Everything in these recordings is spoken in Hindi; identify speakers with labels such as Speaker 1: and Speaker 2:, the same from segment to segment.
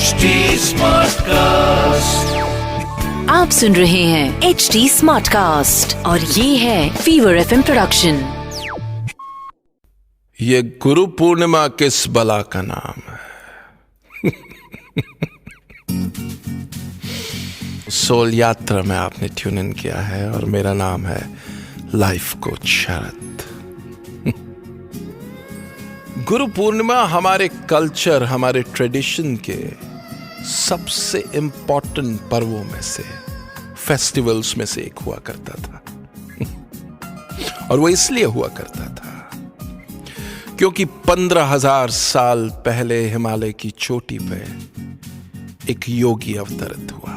Speaker 1: HD Smartcast.
Speaker 2: आप सुन रहे हैं HD Smartcast और ये है फीवर FM प्रोडक्शन।
Speaker 3: ये गुरु पूर्णिमा किस बला का नाम है? सोल यात्रा में आपने ट्यून इन किया है और मेरा नाम है लाइफ कोच शरद। गुरु पूर्णिमा हमारे कल्चर, हमारे ट्रेडिशन के सबसे इंपॉर्टेंट पर्वों में से, फेस्टिवल्स में से एक हुआ करता था। और वो इसलिए हुआ करता था क्योंकि 15,000 साल पहले हिमालय की चोटी पे एक योगी अवतरित हुआ,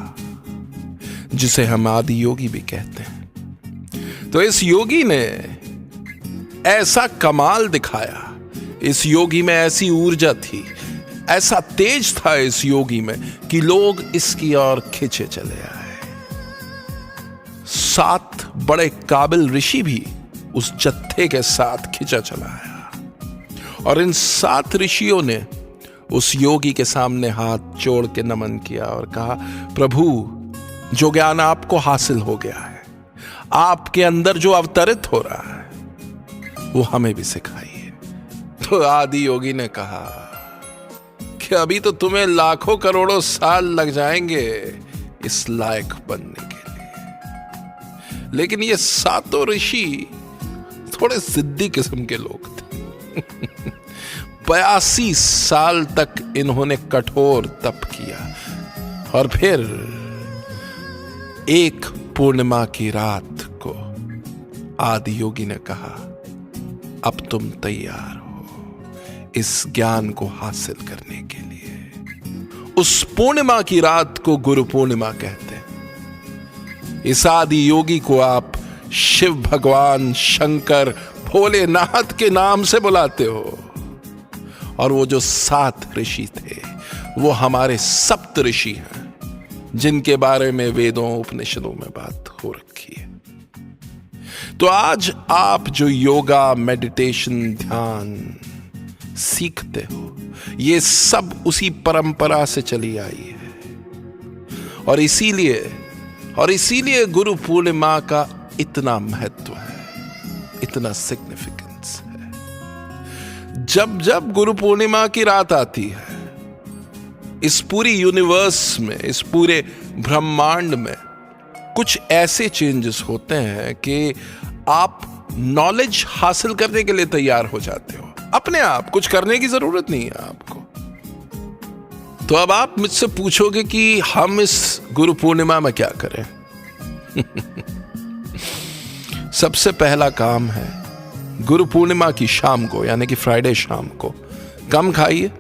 Speaker 3: जिसे हम आदि योगी भी कहते हैं। तो इस योगी ने ऐसा कमाल दिखाया, इस योगी में ऐसी ऊर्जा थी, ऐसा तेज था इस योगी में कि लोग इसकी ओर खिंचे चले आए। 7 बड़े काबिल ऋषि भी उस जत्थे के साथ खिंचा चला आया और इन 7 ऋषियों ने उस योगी के सामने हाथ जोड़ के नमन किया और कहा, प्रभु, जो ज्ञान आपको हासिल हो गया है, आपके अंदर जो अवतरित हो रहा है, वो हमें भी सिखाइए। तो आदि योगी ने कहा कि अभी तो तुम्हें लाखों करोड़ों साल लग जाएंगे इस लायक बनने के लिए, लेकिन ये 7 ऋषि थोड़े जिद्दी किस्म के लोग थे। 82 साल तक इन्होंने कठोर तप किया और फिर एक पूर्णिमा की रात को आदि योगी ने कहा, अब तुम तैयार हो इस ज्ञान को हासिल करने के लिए। उस पूर्णिमा की रात को गुरु पूर्णिमा कहते हैं। इस आदि योगी को आप शिव भगवान, शंकर, भोलेनाथ के नाम से बुलाते हो। और वो जो 7 ऋषि थे वो हमारे सप्त ऋषि हैं, जिनके बारे में वेदों उपनिषदों में बात हो रखी है। तो आज आप जो योगा, मेडिटेशन, ध्यान सीखते हो, ये सब उसी परंपरा से चली आई है। और इसीलिए गुरु पूर्णिमा का इतना महत्व है, इतना सिग्निफिकेंस है। जब गुरु पूर्णिमा की रात आती है, इस पूरी यूनिवर्स में, इस पूरे ब्रह्मांड में कुछ ऐसे चेंजेस होते हैं कि आप नॉलेज हासिल करने के लिए तैयार हो जाते हो अपने आप। कुछ करने की जरूरत नहीं है आपको। तो अब आप मुझसे पूछोगे कि हम इस गुरु पूर्णिमा में क्या करें? सबसे पहला काम है, गुरु पूर्णिमा की शाम को, यानी कि फ्राइडे शाम को, कम खाइए।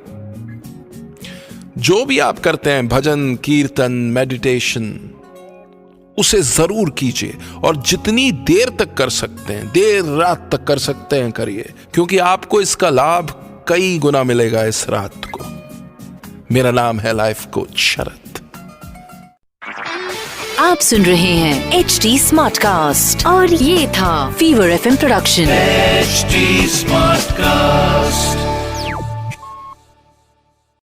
Speaker 3: जो भी आप करते हैं, भजन, कीर्तन, मेडिटेशन, उसे जरूर कीजिए। और जितनी देर तक कर सकते हैं, देर रात तक कर सकते हैं, करिए, क्योंकि आपको इसका लाभ कई गुना मिलेगा इस रात को। मेरा नाम है लाइफ कोच शरद।
Speaker 2: आप सुन रहे हैं HD Smartcast और ये था fever FM production.
Speaker 1: HD Smartcast.